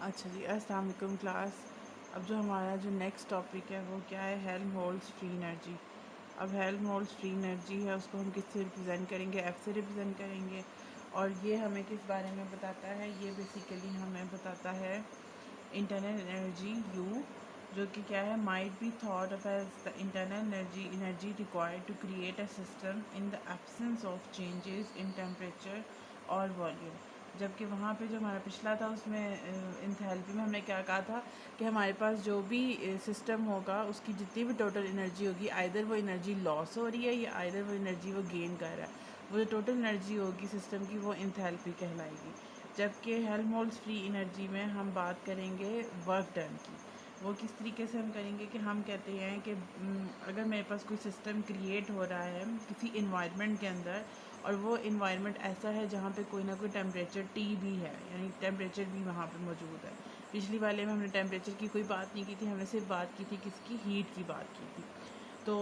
अच्छा जी, अस्सलाम वालेकुम क्लास। अब जो हमारा जो नेक्स्ट टॉपिक है वो क्या है, हेल्महोल्ट्ज़ फ्री एनर्जी। अब हेल्महोल्ट्ज़ फ्री एनर्जी है उसको हम किससे रिप्रेजेंट करेंगे, एफ से रिप्रेजेंट करेंगे। और ये हमें किस बारे में बताता है, ये बेसिकली हमें बताता है इंटरनल एनर्जी यू, जो कि क्या है, might be thought of as the internal energy required to create a system in the absence of changes in temperature और वॉल्यूम। जबकि वहाँ पे जो हमारा पिछला था उसमें इंथैल्पी में हमने क्या कहा था कि हमारे पास जो भी सिस्टम होगा उसकी जितनी भी टोटल एनर्जी होगी, आइदर वो एनर्जी लॉस हो रही है या आइदर वो एनर्जी वो गेन कर रहा है, वो जो टोटल एनर्जी होगी सिस्टम की वो इंथैल्पी कहलाएगी। जबकि हेल्महोल्ट्ज़ फ्री एनर्जी में हम बात करेंगे वर्क डन की। वो किस तरीके से हम करेंगे कि हम कहते हैं कि अगर मेरे पास कोई सिस्टम क्रिएट हो रहा है किसी इन्वायरमेंट के अंदर, और वो इन्वायरमेंट ऐसा है जहाँ पे कोई ना कोई टेम्परेचर टी भी है, यानी टेम्परेचर भी वहाँ पे मौजूद है। पिछली वाले में हमने टेम्परेचर की कोई बात नहीं की थी, हमने सिर्फ बात की थी किसकी, हीट की बात की थी। तो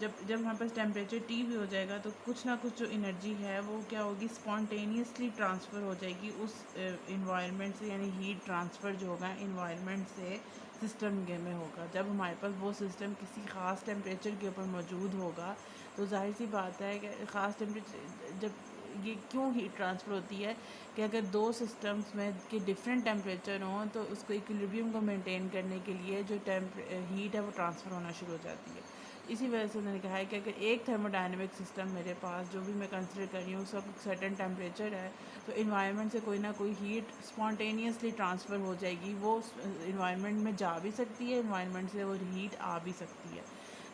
जब जब हमारे पास टेम्परेचर टी भी हो जाएगा तो कुछ ना कुछ जो एनर्जी है वो क्या होगी, स्पॉन्टेनियसली ट्रांसफ़र हो जाएगी उस इन्वायरमेंट से, यानी हीट ट्रांसफ़र जो होगा इन्वायरमेंट से सिस्टम के में होगा। जब हमारे पास वो सिस्टम किसी ख़ास टेम्परेचर के ऊपर मौजूद होगा तो जाहिर सी बात है कि ख़ास टेम्परेचर, जब ये क्यों हीट ट्रांसफ़र होती है कि अगर दो सिस्टम्स में के डिफरेंट टेम्परेचर हों तो उसको इक्विलिब्रियम को मेंटेन करने के लिए जो हीट है वो ट्रांसफ़र होना शुरू हो जाती है। इसी वजह से उन्होंने कहा है कि अगर एक थर्मोडायनेमिक सिस्टम मेरे पास जो भी मैं कंसिडर कर रही हूँ उसका सर्टेन टेम्परेचर है, तो इन्वायरमेंट से कोई ना कोई हीट स्पॉन्टेनियसली ट्रांसफ़र हो जाएगी। वो इन्वायरमेंट में जा भी सकती है, इन्वायरमेंट से वो हीट आ भी सकती है,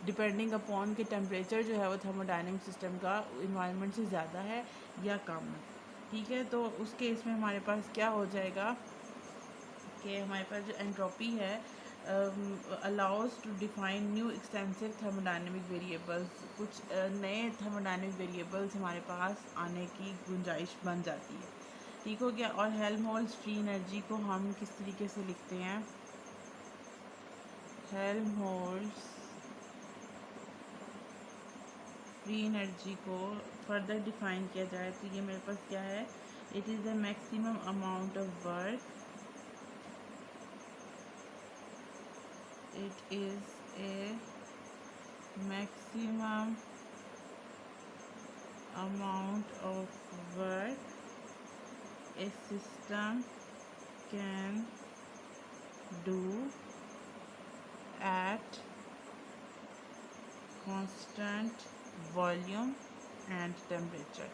डिपेंडिंग अपॉन कि टेम्परेचर जो है वो थर्मोडायनेमिक सिस्टम का इन्वायरमेंट से ज़्यादा है या कम है। ठीक है, तो उस केस में हमारे पास क्या हो जाएगा कि हमारे पास जो एंट्रोपी है allows to define new extensive thermodynamic variables, कुछ नए थर्मोडायनेमिक वेरिएबल्स हमारे पास आने की गुंजाइश बन जाती है। ठीक हो गया। और हेल्महोल्ट्ज़ फ्री एनर्जी को हम किस तरीके से लिखते हैं, हेल्महोल्ट्ज़ फ्री एनर्जी को फर्दर डिफाइन किया जाए तो ये मेरे पास क्या है, it is the maximum amount of work, it is a maximum amount of work a system can do at constant volume and temperature।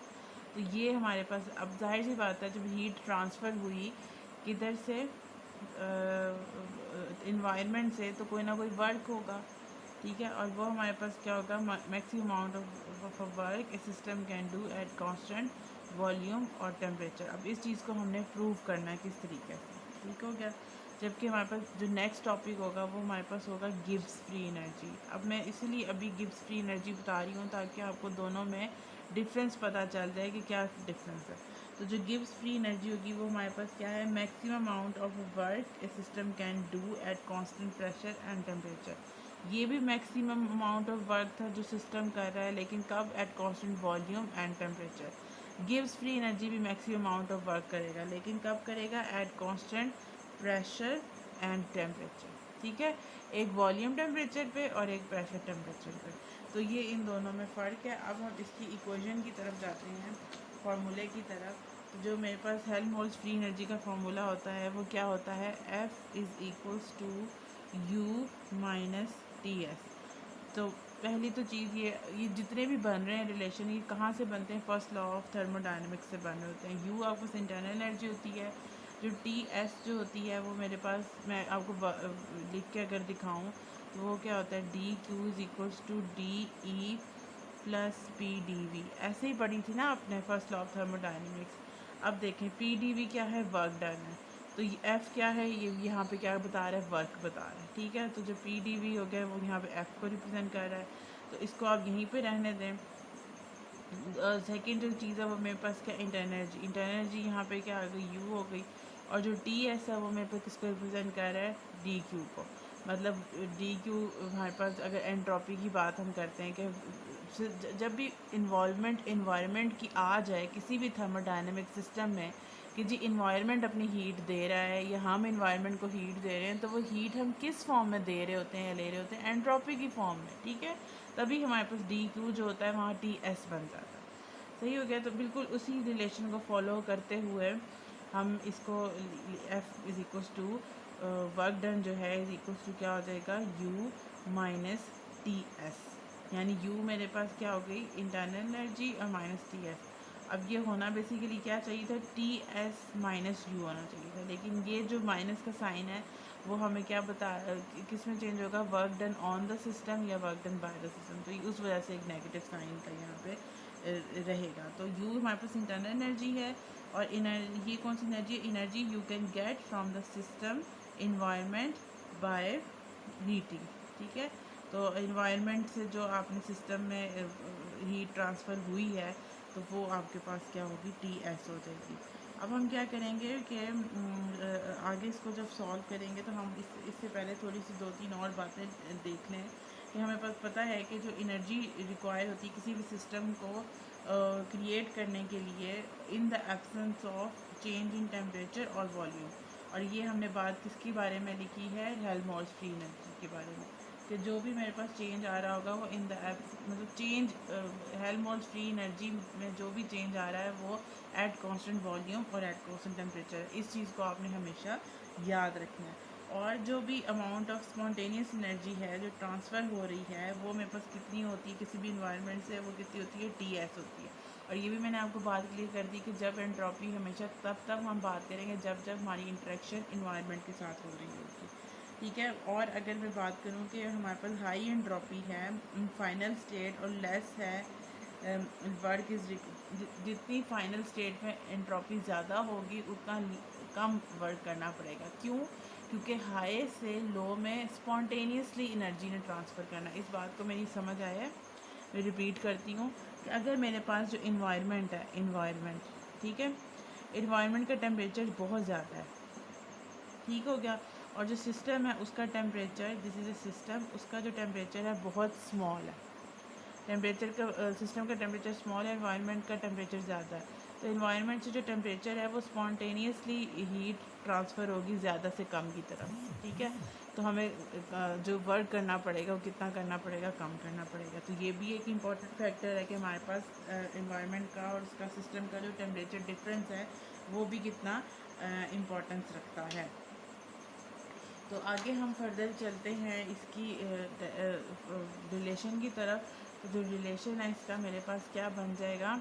तो ये हमारे पास अब जाहिर सी बात है, जब हीट ट्रांसफ़र हुई किधर से, इन्वायरमेंट से, तो कोई ना कोई वर्क होगा। ठीक है, और वो हमारे पास क्या होगा, maximum amount of work A system can do at constant volume और टेम्परेचर। अब इस चीज़ को हमने प्रूव करना है किस तरीके से। ठीक हो गया। जबकि हमारे पास जो नेक्स्ट टॉपिक होगा वो हमारे पास होगा गिब्स फ्री एनर्जी। अब मैं इसीलिए अभी गिब्स फ्री एनर्जी बता रही हूँ ताकि आपको दोनों में डिफरेंस पता चल जाए कि क्या डिफरेंस है। तो जो गिब्स फ्री एनर्जी होगी वो हमारे पास क्या है, maximum amount of work A system can do at constant pressure and temperature. ये भी मैक्सिमम अमाउंट ऑफ वर्क था जो सिस्टम कर रहा है, लेकिन कब, at constant volume and temperature. Gives free energy भी मैक्सिमम अमाउंट ऑफ वर्क करेगा, लेकिन कब करेगा, at constant pressure and temperature. ठीक है, एक वॉल्यूम टेम्परेचर पे और एक प्रेशर टेम्परेचर पे। तो ये इन दोनों में फ़र्क है। अब हम इसकी इक्वेशन की तरफ जाते हैं, फार्मूले की तरफ। तो जो मेरे पास हेल्महोल्ट्ज़ फ्री एनर्जी का फार्मूला होता है वो क्या होता है, F is equals to U minus T S. तो पहली तो चीज़ ये जितने भी बन रहे हैं रिलेशन, ये कहाँ से बनते हैं, फर्स्ट लॉ ऑफ थर्मोडायनेमिक्स से बन रहे होते हैं। यू आपके पास इंटरनल एनर्जी होती है, जो टी एस जो होती है वो मेरे पास, मैं आपको लिख के अगर दिखाऊं तो वो क्या होता है, D Q is equals to D E plus P D V. ऐसे ही पढ़ी थी ना आपने फर्स्ट लॉ ऑफ थर्मोडायनेमिक्स। अब देखें पी डी वी क्या है, वर्क डन है। तो ये एफ़ क्या है, ये यहाँ पे क्या बता रहा है, वर्क बता रहा है। ठीक है, तो जो पी डी वी हो गया वो यहाँ पे एफ़ को रिप्रेजेंट कर रहा है, तो इसको आप यहीं पे रहने दें। सेकेंड जो चीज़ है वो मेरे पास क्या, इंटर एनर्जी यहाँ पे क्या आ गई, यू हो गई। और जो टी एस है वो मेरे पास किसको रिप्रेजेंट कर रहा है, डी क्यू को। मतलब डी क्यू हमारे पास, अगर एंट्रोपी की बात हम करते हैं कि जब भी इन्वायरमेंट की आ जाए किसी भी थर्मोडायनेमिक सिस्टम में, कि जी इन्वायरमेंट अपनी हीट दे रहा है या हम इन्वायरमेंट को हीट दे रहे हैं, तो वो हीट हम किस फॉर्म में दे रहे होते हैं या ले रहे होते हैं, एंट्रोपी की फॉर्म में, ठीक है। तभी हमारे पास डी क्यू जो होता है वहाँ टी एस बन जाता है। सही हो गया। तो बिल्कुल उसी रिलेशन को फॉलो करते हुए हम इसको F is equals to work done जो है इज़ इक्वल्स टू क्या हो जाएगा, यू माइनस टी एस, यानी यू मेरे पास क्या हो गई, इंटरनल एनर्जी, और माइनस टी एस। अब ये होना बेसिकली क्या चाहिए था, टी एस माइनस यू होना चाहिए था, लेकिन ये जो माइनस का साइन है वो हमें क्या बता किस में चेंज होगा, work done on the system या work done by the system, तो उस वजह से एक नेगेटिव साइन का यहाँ पे रहेगा। तो यू हमारे पास इंटरनल एनर्जी है, और ये कौन सी एनर्जी है, energy you can get from the system environment by heating, ठीक है। तो इन्वायरमेंट से जो आपने सिस्टम में हीट ट्रांसफ़र हुई है तो वो आपके पास क्या होगी, टी एस हो जाएगी। अब हम क्या करेंगे कि आगे इसको जब सॉल्व करेंगे तो हम इससे पहले थोड़ी सी 2-3 और बातें देख लें कि हमें पता है कि जो एनर्जी रिक्वायर होती है किसी भी सिस्टम को क्रिएट करने के लिए इन the absence of change in temperature और वॉल्यूम, और ये हमने बात किसके बारे में लिखी है, हेल्महोल्ट्ज़ फ्री एनर्जी के बारे में, कि जो भी मेरे पास चेंज आ रहा होगा वो इन द मतलब चेंज हेल्महोल्ट्ज़ फ्री एनर्जी में जो भी चेंज आ रहा है वो एट कांस्टेंट वॉल्यूम और एट कांस्टेंट टेम्परेचर, इस चीज़ को आपने हमेशा याद रखना है। और जो भी अमाउंट ऑफ स्पॉन्टेनियस एनर्जी है जो ट्रांसफ़र हो रही है वो मेरे पास कितनी होती है किसी भी इन्वायरमेंट से, वो कितनी होती है, टी एस होती है। और ये भी मैंने आपको बात क्लियर कर दी कि जब एंट्रोपी हमेशा तब हम बात करेंगे जब हमारी इंटरेक्शन इन्वायरमेंट के साथ हो रही होगी, ठीक है। और अगर मैं बात करूँ कि हमारे पास हाई एंट्रोपी है फाइनल स्टेट और लेस है वर्क इज़, जितनी फाइनल स्टेट में एंट्रोपी ज़्यादा होगी उतना कम वर्क करना पड़ेगा। क्यों? क्योंकि हाई से लो में स्पॉन्टेनियसली एनर्जी ने ट्रांसफ़र करना। इस बात को मेरी समझ आया है। मैं रिपीट करती हूँ कि अगर मेरे पास जो इन्वायरमेंट है, इन्वायरमेंट, ठीक है, इन्वायरमेंट का टेम्परेचर बहुत ज़्यादा है, ठीक हो गया, और जो सिस्टम है उसका temperature, this is a system, उसका जो टेम्परेचर है बहुत स्मॉल है, टेम्परेचर का सिस्टम का टेम्परेचर स्मॉल है, एनवायरनमेंट का टेम्परेचर ज़्यादा है, तो एनवायरनमेंट से जो टेम्परेचर है वो स्पॉन्टेनियसली हीट ट्रांसफ़र होगी ज़्यादा से कम की तरफ, ठीक है। तो हमें जो वर्क करना पड़ेगा वो कितना करना पड़ेगा, कम करना पड़ेगा। तो ये भी एक इम्पॉर्टेंट फैक्टर है कि हमारे पास एनवायरनमेंट का और उसका सिस्टम का जो टेम्परेचर डिफरेंस है वो भी कितना इम्पोर्टेंस रखता है। तो आगे हम फर्दर चलते हैं इसकी रिलेशन की तरफ। तो जो रिलेशन है इसका मेरे पास क्या बन जाएगा,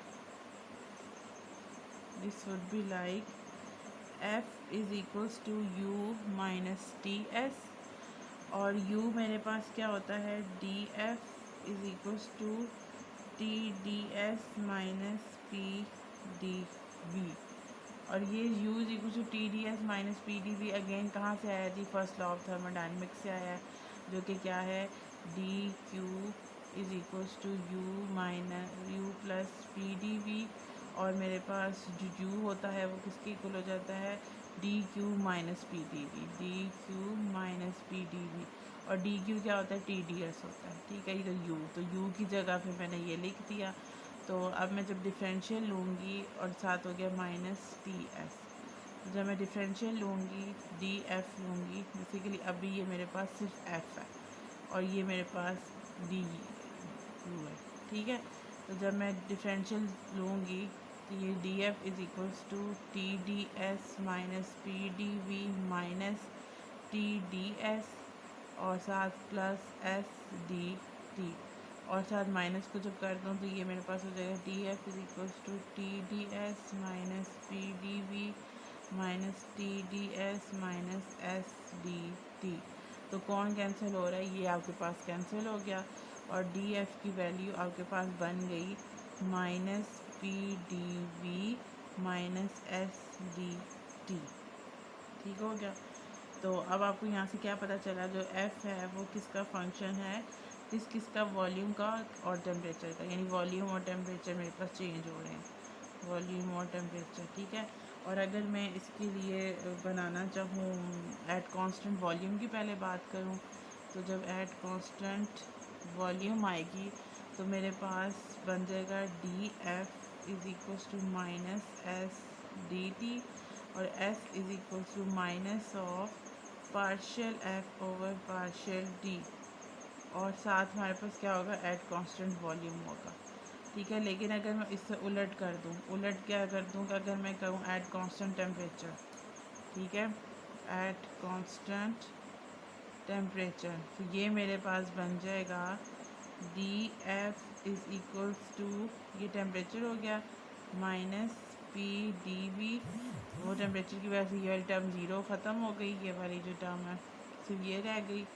this would be like F is equals to U minus T S, और u मेरे पास क्या होता है, D F is equals to T D S minus P D V, और ये u is equal to T D S minus P D V again कहाँ से आया जी, फर्स्ट लॉ ऑफ थर्मोडाइनमिक्स से आया है, जो कि क्या है, D Q is equals to U minus U plus P D V, और मेरे पास जो u होता है वो किसके इक्वल हो जाता है, D Q minus P D V, D Q minus P D V, और डी क्यू क्या होता है, टी डी एस होता है, ठीक है। तो u की जगह पे मैंने ये लिख दिया। तो अब मैं जब डिफरेंशियल लूँगी और साथ हो गया माइनस टी एस, जब मैं डिफरेंशियल लूँगी डी एफ़ लूँगी, बेसिकली अभी ये मेरे पास सिर्फ एफ़ है और ये मेरे पास डी यू है, ठीक है। तो जब मैं डिफरेंशियल लूँगी तो ये D F is equals to T D S minus P D V minus T D S और साथ प्लस एस डी टी, और साथ माइनस को जब कर दूँ तो ये मेरे पास हो जाएगा D F is equals to T D S minus P D V minus T D S minus S D T. तो कौन कैंसिल हो रहा है, ये आपके पास कैंसिल हो गया, और डी एफ की वैल्यू आपके पास बन गई minus P D V minus S D T, ठीक हो गया। तो अब आपको यहाँ से क्या पता चला, जो एफ़ है वो किसका फंक्शन है, किसका वॉल्यूम का और टेम्परेचर का, यानी वॉल्यूम और टेम्परेचर मेरे पास चेंज हो रहे हैं, वॉल्यूम और टेम्परेचर, ठीक है। और अगर मैं इसके लिए बनाना चाहूँ एट कांस्टेंट वॉल्यूम की पहले बात करूँ, तो जब एट कांस्टेंट वॉल्यूम आएगी तो मेरे पास बन जाएगा D F is equals to minus S D T, और S is equal to minus of partial F over partial D, और साथ हमारे पास क्या होगा, एट कांस्टेंट वॉल्यूम होगा। ठीक है, लेकिन अगर मैं इससे उलट कर दूँ, उलट क्या कर दूँ कि अगर मैं कहूँ एट कांस्टेंट टेम्परेचर, ठीक है, एट कांस्टेंट टेम्परेचर, तो ये मेरे पास बन जाएगा D F is equals to, ये टेम्परेचर हो गया, माइनस पी डी वी, वो टेम्परेचर की वजह से ये टर्म ज़ीरो ख़त्म हो गई, ये वाली जो टर्म है सिर्फ ये रह गई,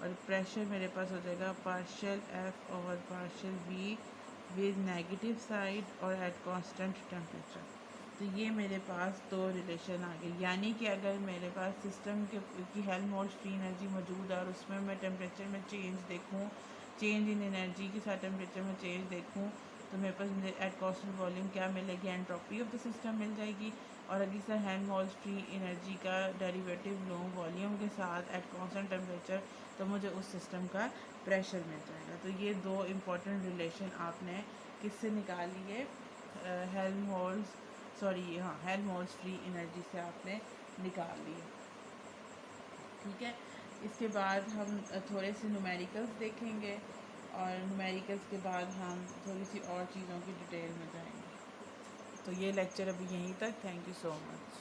और प्रेशर मेरे पास हो जाएगा partial F over partial V with negative side और एट कांस्टेंट टेम्परेचर। तो ये मेरे पास दो रिलेशन आ गए, यानी कि अगर मेरे पास सिस्टम के की हेल्महोल्ट्ज़ फ्री एनर्जी मौजूद है और उसमें मैं टेम्परेचर में चेंज देखूँ, चेंज इन एनर्जी के साथ टेम्परेचर में चेंज देखूँ, तो मेरे पास एट कांस्टेंट वॉल्यूम क्या मिलेगी, एंट्रोपी ऑफ द सिस्टम मिल जाएगी। और अगर सर हेल्महोल्ट्ज़ फ्री एनर्जी का डेरिवेटिव लूँ वॉल्यूम के साथ एट कांस्टेंट टेम्परेचर, तो मुझे उस सिस्टम का प्रेशर मिल जाएगा। तो ये दो इम्पॉर्टेंट रिलेशन आपने किससे निकाली है, हेल्महोल्ट्ज़ सॉरी हाँ हेल्महोल्ट्ज़ फ्री एनर्जी से आपने निकाल ली है। ठीक है, इसके बाद हम थोड़े से न्यूमेरिकल्स देखेंगे, और न्यूमेरिकल्स के बाद हम थोड़ी सी और चीज़ों की डिटेल में जाएंगे। तो ये लेक्चर अभी यहीं तक। Thank you so much.